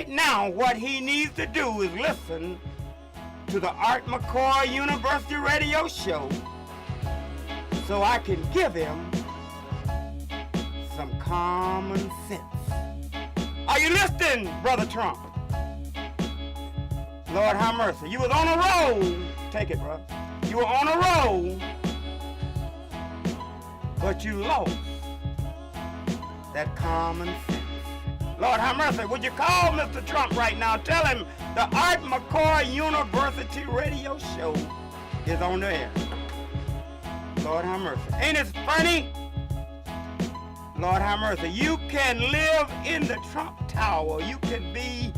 right now, what he needs to do is listen to the Art McCoy University radio show so I can give him some common sense. Are you listening, Brother Trump? Lord have mercy. You was on a roll. Take it, bro. You were on a roll, but you lost that common sense. Lord have mercy. Would you call Mr. Trump right now? Tell him the Art McCoy University radio show is on the air. Lord have mercy. Ain't it funny? Lord have mercy. You can live in the Trump Tower. You can be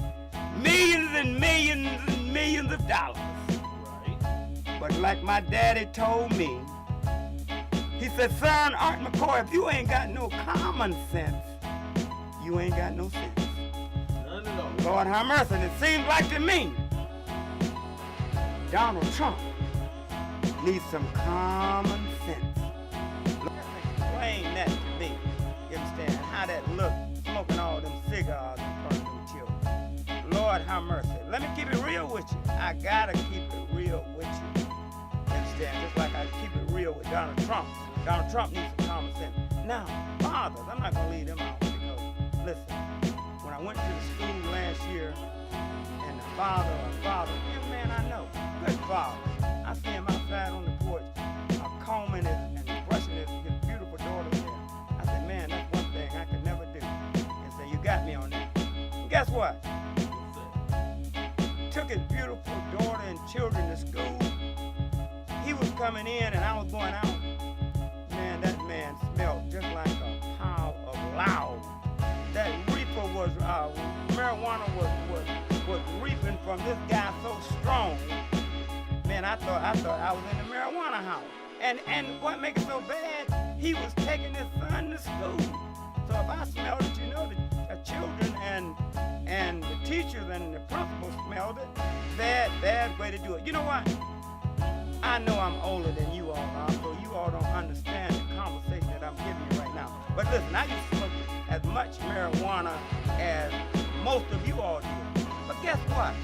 millions and millions and millions of dollars. Right. But like my daddy told me, he said, son, Art McCoy, if you ain't got no common sense, you ain't got no sense. None at all. Lord have mercy. And it seems like to me, Donald Trump needs some common sense. Explain that to me. You understand how that look, smoking all them cigars in front of them children. Lord have mercy. Let me keep it real with you. I gotta keep it real with you. You understand? Just like I keep it real with Donald Trump. Donald Trump needs some common sense. Now, fathers, I'm not gonna leave them out because, listen, when I went to the school last year, and the father, young man I know, good father, I see him outside on the porch, combing and brushing his beautiful daughter there. I said, man, that's one thing I could never do. And say, you got me on that. And guess what? Took his beautiful daughter and children to school. He was coming in and I was going out. Man, that man smelled just like a pile of loud. That reefer was, marijuana was reaping from this guy so strong. Man, I thought I was in the marijuana house. And what makes it so bad, he was taking his son to school. So if I smelled it, you know, the children and the teachers and the principal smelled it. Bad way to do it. You know what? I know I'm older than you all are, so you all don't understand the conversation that I'm giving you right now. But listen, I used to smoke as much marijuana as most of you all did. But guess what?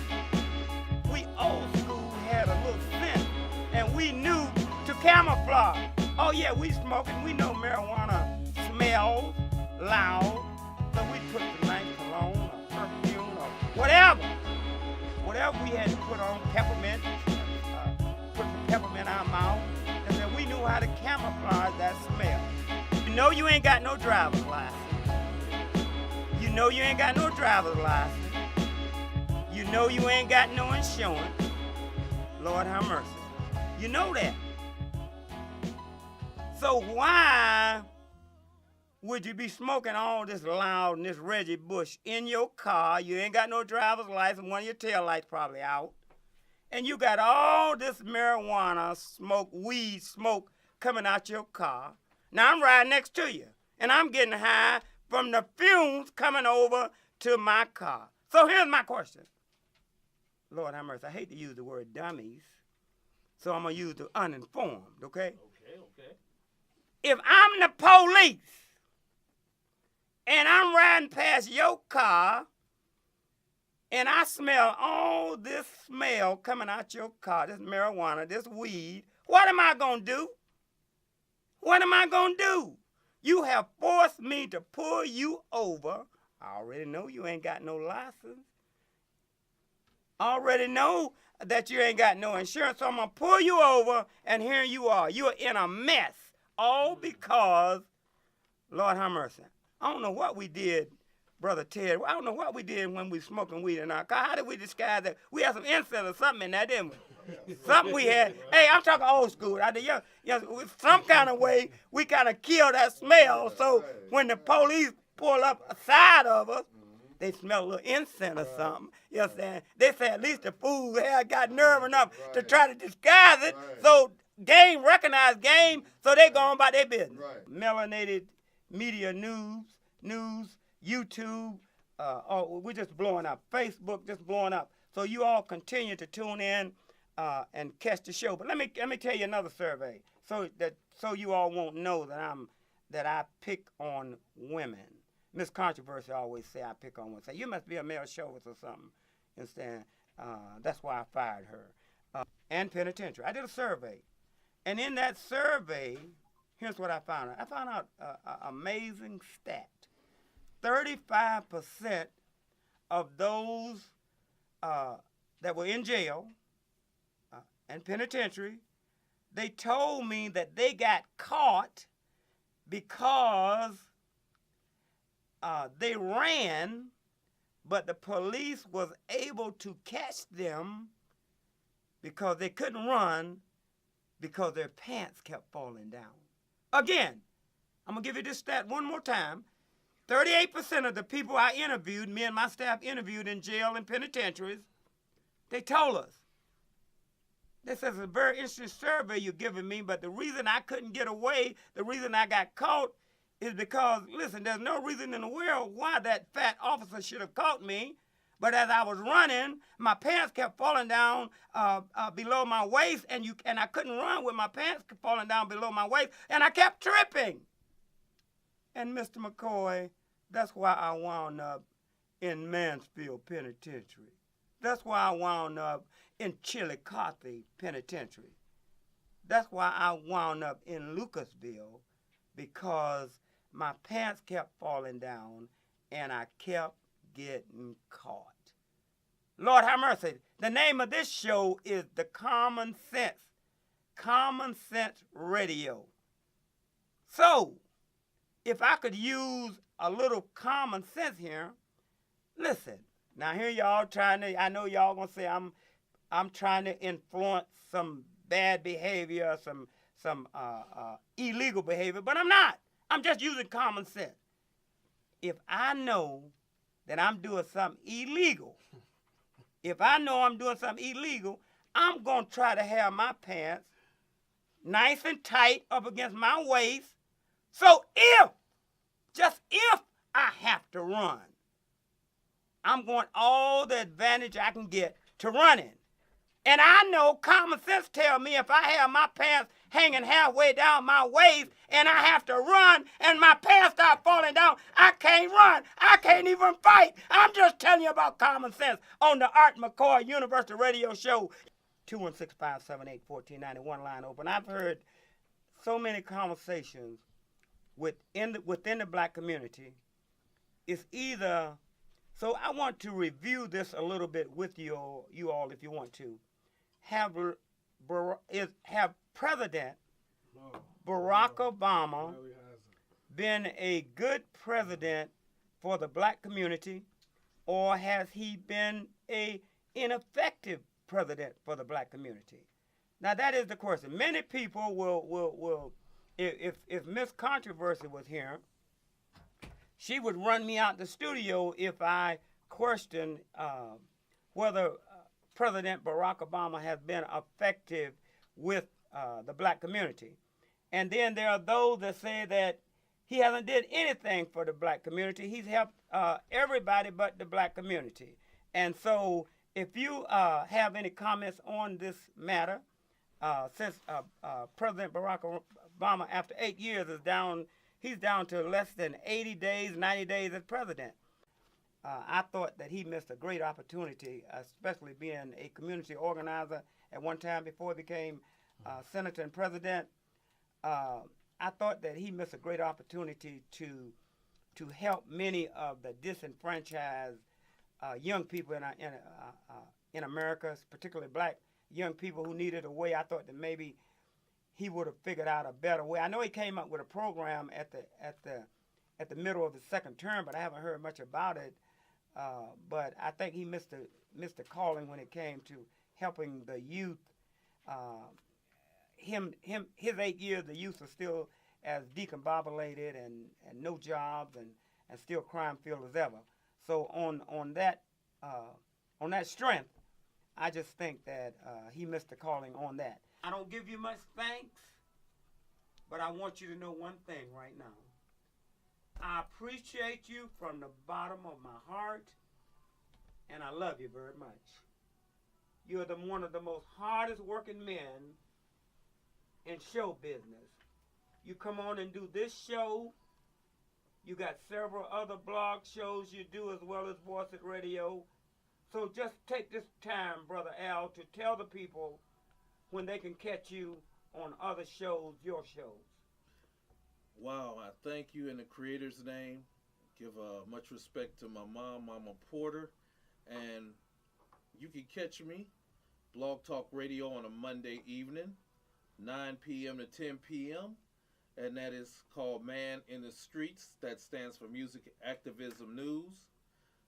We old school had a little sense, and we knew to camouflage. Oh yeah, we smoking. We know marijuana smells loud, so we put the nice cologne or perfume or whatever we had to put on, peppermint, put the peppermint in our mouth, and then we knew how to camouflage that smell. You know you ain't got no driver's license. You know you ain't got no driver's license. You know you ain't got no insurance. Lord have mercy. You know that. So why would you be smoking all this loud and this Reggie Bush in your car? You ain't got no driver's license, one of your taillights probably out. And you got all this marijuana smoke, weed smoke coming out your car. Now I'm riding next to you, and I'm getting high from the fumes coming over to my car. So here's my question. Lord have mercy, I hate to use the word dummies, so I'm going to use the uninformed, okay? Okay. If I'm the police, and I'm riding past your car, and I smell all this smell coming out your car, this marijuana, this weed, what am I going to do? What am I going to do? You have forced me to pull you over. I already know you ain't got no license. I already know that you ain't got no insurance, so I'm going to pull you over, and here you are. You are in a mess, all because, Lord have mercy, I don't know what we did, Brother Ted. I don't know what we did when we smoking weed in our car. How did we disguise that? We had some incense or something in that, didn't we? Something we had. Hey, I'm talking old school. Some kind of way we kind of kill that smell, so when the police pull up aside of us, they smell a little incense or something. You understand? They say at least the fool had got nerve enough to try to disguise it. So game recognized game, so they go on about their business. Melanated media news, YouTube, we're just blowing up. Facebook just blowing up. So you all continue to tune in and catch the show. But let me tell you another survey, so you all won't know that I pick on women. Miss Controversy always say I pick on one. Say, you must be a male chauvinist or something. Instead, that's why I fired her. And penitentiary. I did a survey. And in that survey, here's what I found out. I found out an amazing stat. 35% of those that were in jail and penitentiary, they told me that they got caught because they ran, but the police was able to catch them because they couldn't run because their pants kept falling down. Again, I'm going to give you this stat one more time. 38% of the people I interviewed, me and my staff interviewed in jail and penitentiaries, they told us. This is a very interesting survey you're giving me, but the reason I couldn't get away, the reason I got caught, is because, listen, there's no reason in the world why that fat officer should have caught me. But as I was running, my pants kept falling down below my waist, and I couldn't run with my pants falling down below my waist, and I kept tripping. And Mr. McCoy, that's why I wound up in Mansfield Penitentiary. That's why I wound up in Chillicothe Penitentiary. That's why I wound up in Lucasville, because my pants kept falling down and I kept getting caught. Lord have mercy. The name of this show is The Common Sense Radio. So, if I could use a little common sense here, listen. Now here y'all trying to, I know y'all gonna say I'm trying to influence some bad behavior, some illegal behavior, but I'm not. I'm just using common sense. If I know that I'm doing something illegal, I'm gonna try to have my pants nice and tight up against my waist. So just if I have to run, I'm going all the advantage I can get to running. And I know common sense tells me if I have my pants hanging halfway down my waist and I have to run and my pants start falling down, I can't run. I can't even fight. I'm just telling you about common sense on the Art McCoy University Radio Show. 216-578-1491 line open. I've heard so many conversations within the black community. It's either, so I want to review this a little bit with you all if you want to. Have President Barack Obama been a good president for the black community, or has he been an ineffective president for the black community? Now that is the question. Many people will if Miss Controversy was here, she would run me out the studio if I questioned whether President Barack Obama has been effective with the black community. And then there are those that say that he hasn't did anything for the black community. He's helped everybody but the black community. And so if you have any comments on this matter, since President Barack Obama, after 8 years, he's down to less than 80 days, 90 days as president. I thought that he missed a great opportunity, especially being a community organizer at one time before he became senator and president. I thought that he missed a great opportunity to help many of the disenfranchised young people in America, particularly black young people who needed a way. I thought that maybe he would have figured out a better way. I know he came up with a program at the middle of the second term, but I haven't heard much about it. But I think he missed the calling when it came to helping the youth. His 8 years, the youth are still as decombobulated and no jobs and still crime-filled as ever. So on that strength, I just think that he missed the calling on that. I don't give you much thanks, but I want you to know one thing right now. I appreciate you from the bottom of my heart, and I love you very much. You're one of the most hardest working men in show business. You come on and do this show You got several other blog shows you do as well as Voice It Radio. So just take this time, Brother Al, to tell the people when they can catch you on other shows, your shows. Wow, I thank you in the Creator's name. Give much respect to my mom, Mama Porter. And you can catch me, Blog Talk Radio, on a Monday evening, 9 p.m. to 10 p.m. And that is called Man in the Streets. That stands for Music Activism News.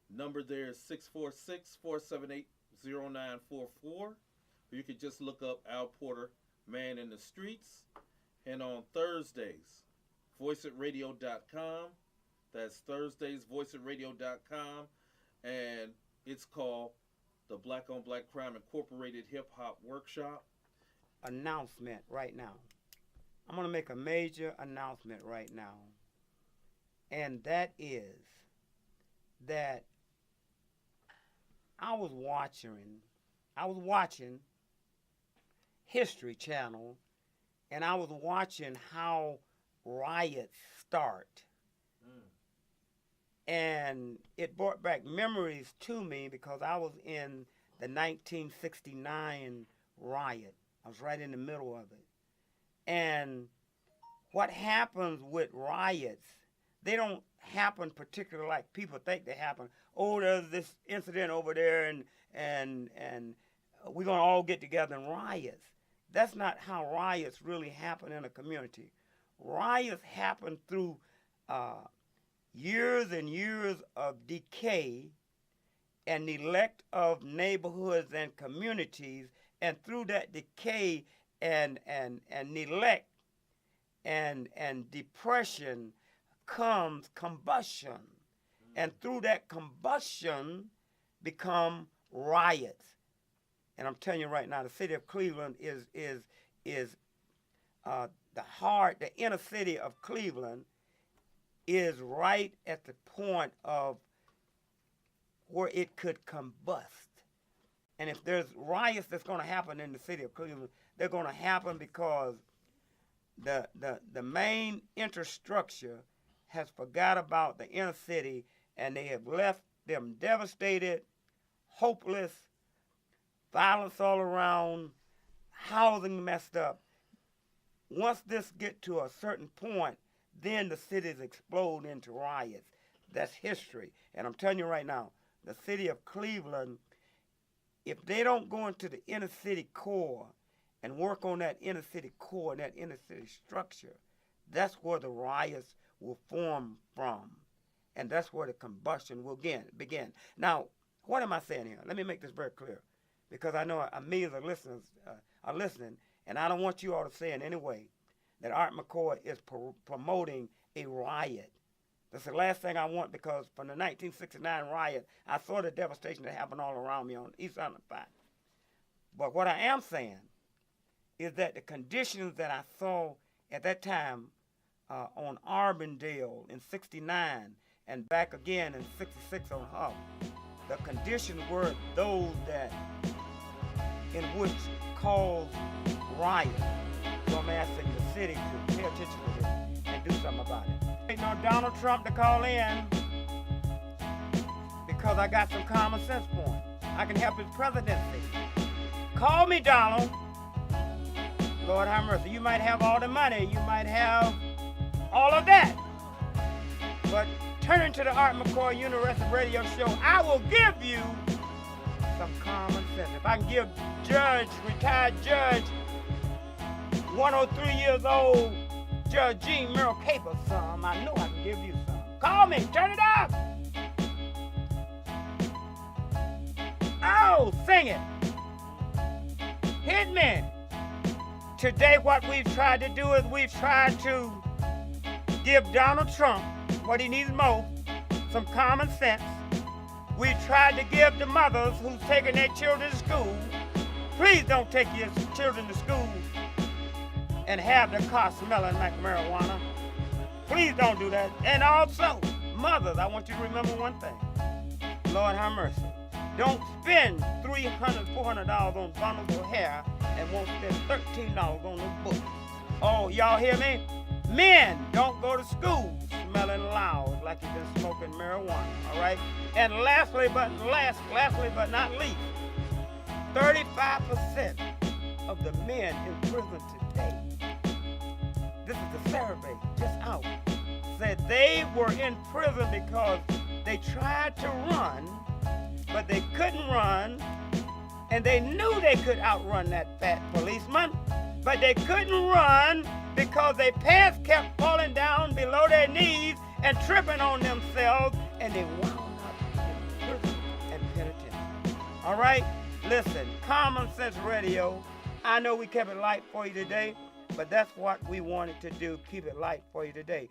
Number there is 646-478-0944. Or you could just look up Al Porter, Man in the Streets. And on Thursdays, voiceitradio.com. That's Thursdays, voiceitradio.com. And it's called the Black on Black Crime Incorporated Hip Hop Workshop. Announcement right now. I'm going to make a major announcement right now. And that is that I was watching History Channel, and I was watching how riots start. And it brought back memories to me because I was in the 1969 riot. I was right in the middle of it. And what happens with riots, they don't happen particularly like people think they happen. Oh, there's this incident over there and we're going to all get together in riots. That's not how riots really happen in a community. Riots happen through years and years of decay and neglect of neighborhoods and communities, and through that decay and neglect and depression comes combustion, and through that combustion become riots. And I'm telling you right now, the city of Cleveland is the inner city of Cleveland is right at the point of where it could combust. And if there's riots that's going to happen in the city of Cleveland, they're going to happen because the main infrastructure has forgot about the inner city, and they have left them devastated, hopeless, violence all around, housing messed up. Once this get to a certain point, then the cities explode into riots. That's history. And I'm telling you right now, the city of Cleveland, if they don't go into the inner city core and work on that inner city core and that inner city structure, that's where the riots will form from. And that's where the combustion will begin. Now, what am I saying here? Let me make this very clear, because I know millions of listeners are listening, and I don't want you all to say in any way that Art McCoy is promoting a riot. That's the last thing I want, because from the 1969 riot, I saw the devastation that happened all around me on the east side of the fight. But what I am saying is that the conditions that I saw at that time on Arbondale in 69 and back again in 66 on Huff, the conditions were those that in which caused riots. So I'm asking the city to pay attention to this and do something about it. Waiting on Donald Trump to call in because I got some common sense for him. I can help his presidency. Call me, Donald. Lord have mercy. You might have all the money. You might have all of that. But turn into the Art McCoy University Radio Show. I will give you some common sense. If I can give retired Judge, 103 years old, Judge Jean Merrill Capers some, I know I can give you some. Call me, turn it up. Oh, sing it. Hit me. Today what we've tried to do is we've tried to give Donald Trump what he needs most, some common sense. We tried to give the mothers who's taking their children to school, please don't take your children to school and have the car smelling like marijuana. Please don't do that. And also, mothers, I want you to remember one thing. Lord have mercy. Don't spend $300, $400 on bundles of hair and won't spend $13 on the book. Oh, y'all hear me? Men, don't go to school smelling loud like you've been smoking marijuana, all right? And lastly but not least, 35% of the men in prison today, this is the survey just out, said they were in prison because they tried to run, but they couldn't run, and they knew they could outrun that fat policeman, but they couldn't run because their pants kept falling down below their knees and tripping on themselves, and they wound up in prison and penitentiary. All right? Listen, Common Sense Radio, I know we kept it light for you today, but that's what we wanted to do, keep it light for you today.